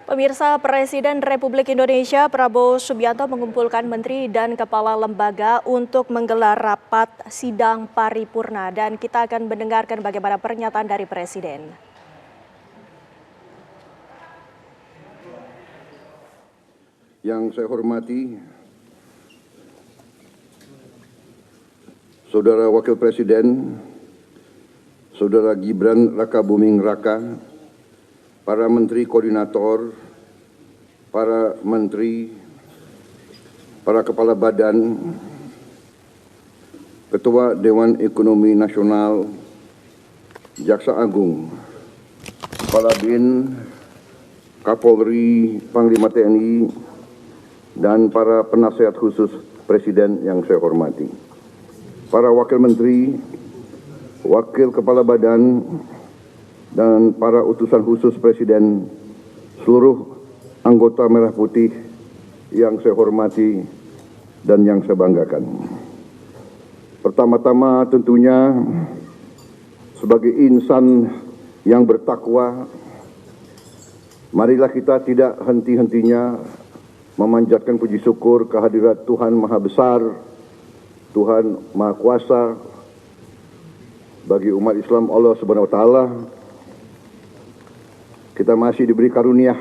Pemirsa, Presiden Republik Indonesia Prabowo Subianto mengumpulkan menteri dan kepala lembaga untuk menggelar rapat sidang paripurna, dan kita akan mendengarkan bagaimana pernyataan dari Presiden. Yang saya hormati Saudara Wakil Presiden, Saudara Gibran Rakabuming Raka, para menteri koordinator, para menteri, para kepala badan, Ketua Dewan Ekonomi Nasional, Jaksa Agung, Kepala BIN, Kapolri, Panglima TNI, dan para penasihat khusus Presiden yang saya hormati. Para wakil menteri, wakil kepala badan, dan para utusan khusus Presiden, seluruh anggota Merah Putih yang saya hormati dan yang saya banggakan. Pertama-tama tentunya sebagai insan yang bertakwa, marilah kita tidak henti-hentinya memanjatkan puji syukur kehadirat Tuhan Maha Besar, Tuhan Maha Kuasa. Bagi umat Islam, Allah Subhanahu wa Ta'ala, kita masih diberi karunia,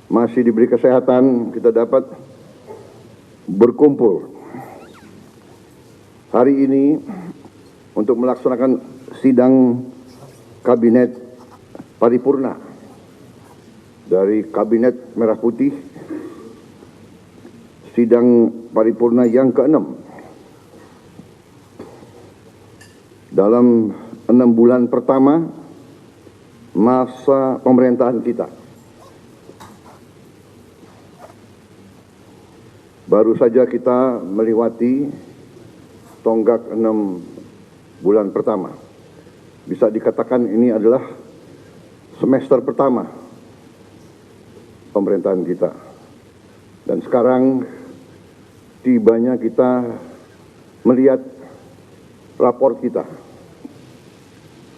masih diberi kesehatan, kita dapat berkumpul hari ini untuk melaksanakan sidang kabinet paripurna dari Kabinet Merah Putih, sidang paripurna yang ke-6 dalam 6 bulan pertama masa pemerintahan kita. Baru saja kita melewati tonggak 6 bulan pertama. Bisa dikatakan ini adalah semester pertama pemerintahan kita. Dan sekarang tibanya kita melihat rapor kita.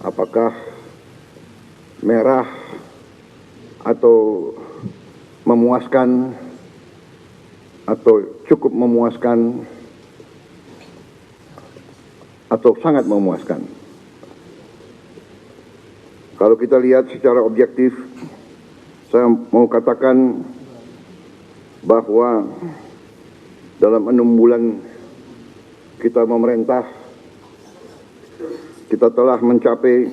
Apakah merah atau memuaskan atau cukup memuaskan atau sangat memuaskan. Kalau kita lihat secara objektif, saya mau katakan bahwa dalam 6 bulan kita memerintah, kita telah mencapai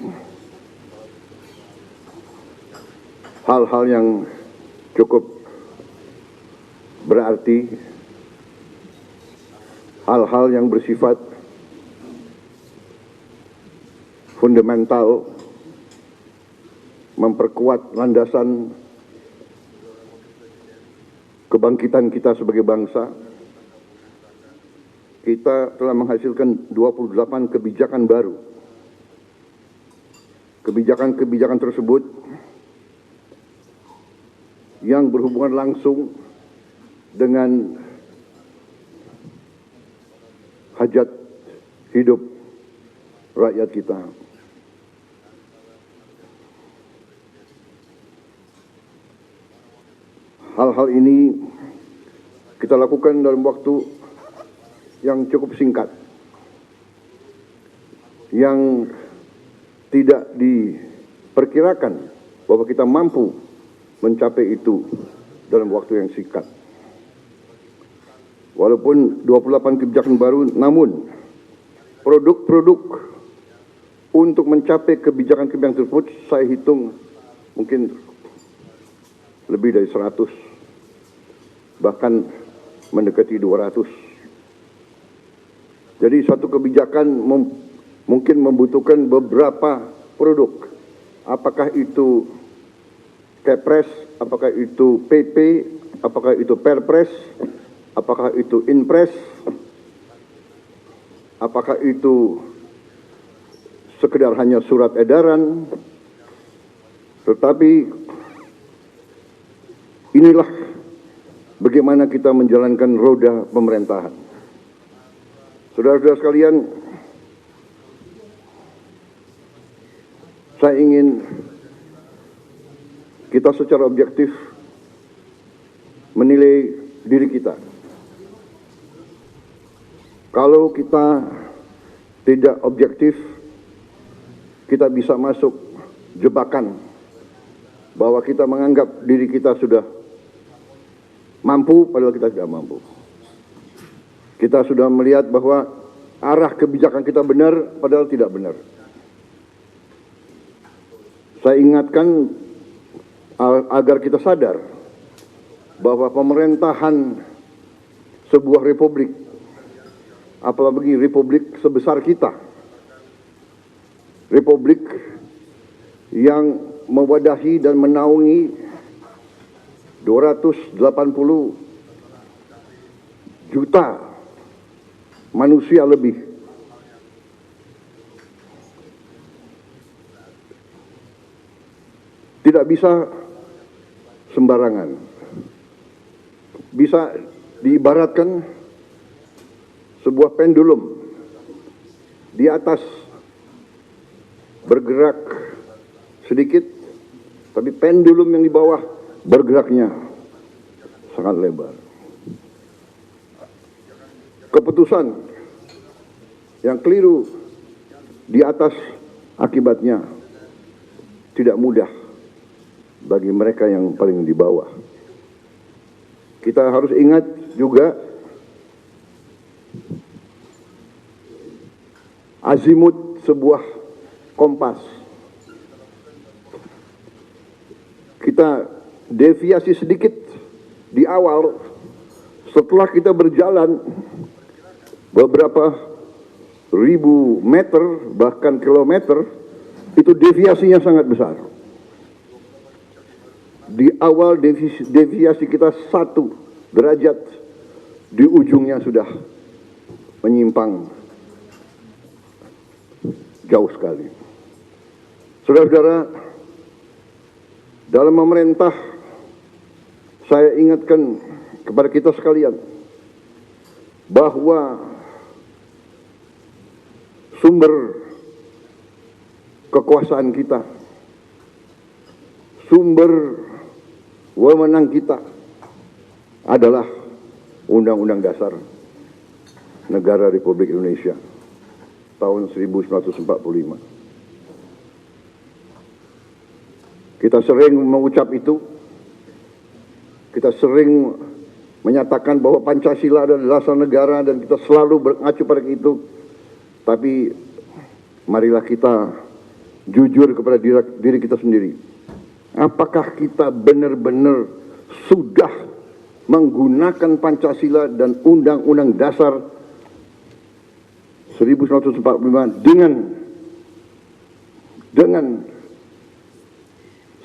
hal-hal yang cukup berarti, hal-hal yang bersifat fundamental, memperkuat landasan kebangkitan kita sebagai bangsa. Kita telah menghasilkan 28 kebijakan baru. Kebijakan-kebijakan tersebut yang berhubungan langsung dengan hajat hidup rakyat kita. Hal-hal ini kita lakukan dalam waktu yang cukup singkat, yang tidak diperkirakan bahwa kita mampu mencapai itu dalam waktu yang singkat. Walaupun 28 kebijakan baru, namun produk-produk untuk mencapai kebijakan-kebijakan tersebut saya hitung mungkin lebih dari 100, bahkan mendekati 200. Jadi satu kebijakan mungkin membutuhkan beberapa produk. Apakah itu Kepres, apakah itu PP, apakah itu Perpres, apakah itu Inpres, apakah itu sekedar hanya surat edaran. Tetapi inilah bagaimana kita menjalankan roda pemerintahan. Saudara-saudara sekalian, saya ingin kita secara objektif menilai diri kita. Kalau kita tidak objektif, kita bisa masuk jebakan bahwa kita menganggap diri kita sudah mampu, padahal kita tidak mampu. Kita sudah melihat bahwa arah kebijakan kita benar, padahal tidak benar. Saya ingatkan agar kita sadar bahwa pemerintahan sebuah republik, apalagi republik sebesar kita, republik yang mewadahi dan menaungi 280 juta manusia lebih, tidak bisa sembarangan. Bisa diibaratkan sebuah pendulum di atas bergerak sedikit, tapi pendulum yang di bawah bergeraknya sangat lebar. Keputusan yang keliru di atas akibatnya tidak mudah bagi mereka yang paling di bawah. Kita harus ingat juga azimut sebuah kompas. Kita deviasi sedikit di awal, setelah kita berjalan beberapa ribu meter, bahkan kilometer, itu deviasinya sangat besar. Di awal deviasi kita 1 derajat, di ujungnya sudah menyimpang jauh sekali. Saudara-saudara, dalam memerintah, saya ingatkan kepada kita sekalian bahwa sumber kekuasaan kita, sumber wewenang kita adalah Undang-Undang Dasar Negara Republik Indonesia tahun 1945. Kita sering mengucap itu, kita sering menyatakan bahwa Pancasila adalah dasar negara dan kita selalu mengacu pada itu. Tapi marilah kita jujur kepada diri kita sendiri. Apakah kita benar-benar sudah menggunakan Pancasila dan Undang-Undang Dasar 1945 dengan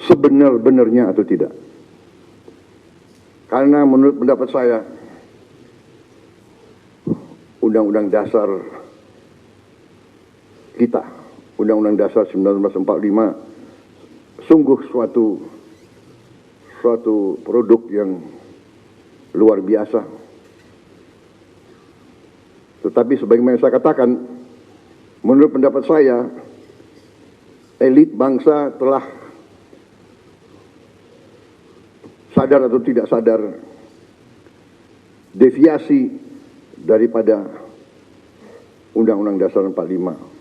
sebenar-benarnya atau tidak? Karena menurut pendapat saya, Undang-Undang Dasar kita, Undang-Undang Dasar 1945, sungguh suatu produk yang luar biasa. Tetapi sebagaimana saya katakan, menurut pendapat saya, elit bangsa telah sadar atau tidak sadar deviasi daripada Undang-Undang Dasar 45.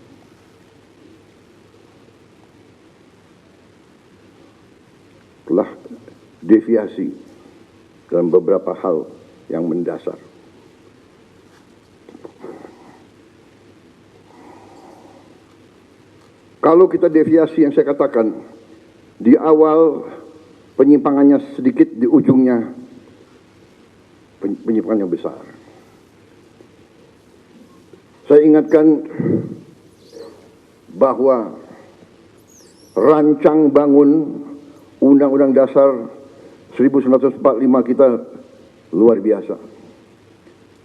Telah deviasi dalam beberapa hal yang mendasar. Kalau kita deviasi yang saya katakan, di awal penyimpangannya sedikit, di ujungnya penyimpangannya besar. Saya ingatkan bahwa rancang bangun Undang-Undang Dasar 1945 kita luar biasa.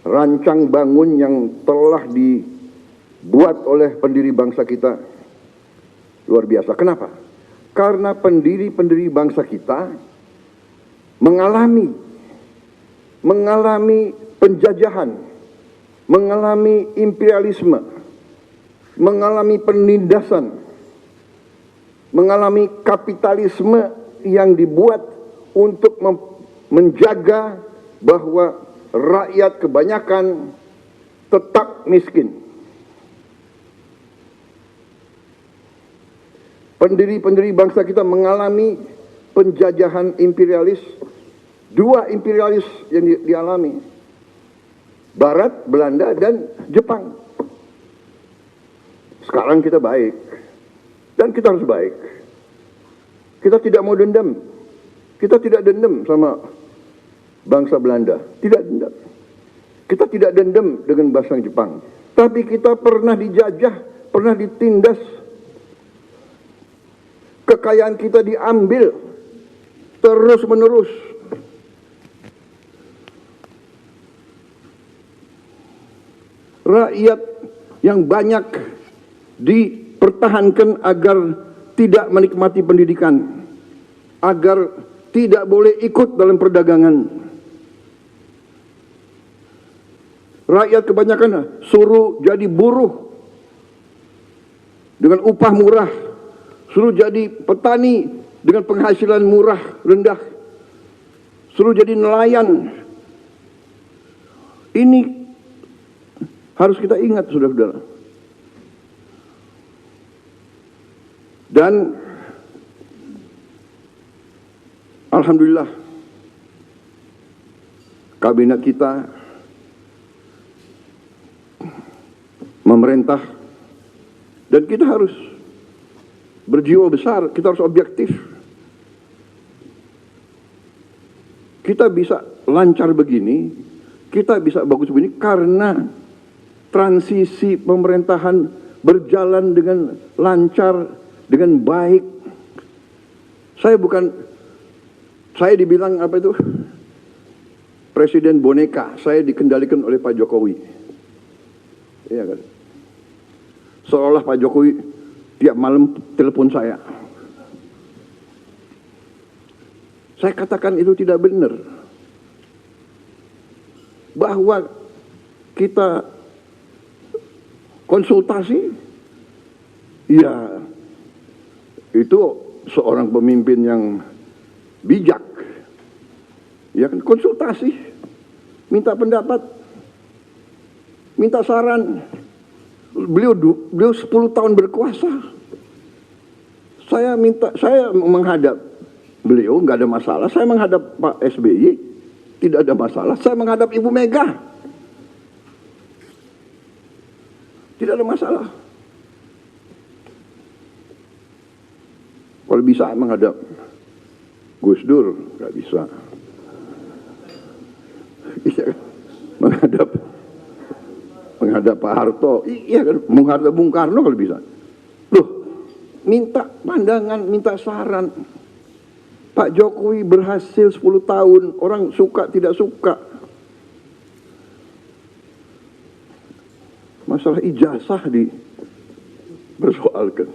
Rancang bangun yang telah dibuat oleh pendiri bangsa kita luar biasa. Kenapa? Karena pendiri-pendiri bangsa kita mengalami penjajahan, mengalami imperialisme, mengalami penindasan, mengalami kapitalisme yang dibuat untuk menjaga bahwa rakyat kebanyakan tetap miskin. Pendiri-pendiri bangsa kita mengalami penjajahan imperialis, dua imperialis yang dialami, Barat, Belanda, dan Jepang. Sekarang kita baik, dan kita harus baik. Kita tidak mau dendam. Kita tidak dendam sama bangsa Belanda. Tidak dendam. Kita tidak dendam dengan bangsa Jepang. Tapi kita pernah dijajah, pernah ditindas. Kekayaan kita diambil terus-menerus. Rakyat yang banyak dipertahankan agar tidak menikmati pendidikan, agar tidak boleh ikut dalam perdagangan. Rakyat kebanyakan suruh jadi buruh dengan upah murah, suruh jadi petani dengan penghasilan murah, rendah, suruh jadi nelayan. Ini harus kita ingat, saudara-saudara. Dan alhamdulillah, kabinet kita memerintah, dan kita harus berjiwa besar, kita harus objektif. Kita bisa lancar begini, kita bisa bagus begini karena transisi pemerintahan berjalan dengan lancar, dengan baik. Saya dibilang apa itu? Presiden boneka, saya dikendalikan oleh Pak Jokowi. Iya kan? Seolah Pak Jokowi tiap malam telepon saya. Saya katakan itu tidak benar. Bahwa kita konsultasi, ya itu seorang pemimpin yang bijak. Ya kan, konsultasi, minta pendapat, minta saran. Beliau 10 tahun berkuasa. Saya menghadap beliau nggak ada masalah. Saya menghadap Pak SBY tidak ada masalah. Saya menghadap Ibu Mega tidak ada masalah. Kalau bisa menghadap Gus Dur nggak bisa. menghadap Pak Harto, iya kan, menghadap Bung Karno kalau bisa. Loh, minta pandangan, minta saran. Pak Jokowi berhasil 10 tahun, orang suka tidak suka. Masalah ijazah dipersoalkan.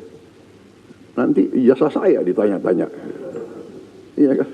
Nanti ijazah saya ditanya-tanya. Iya kan?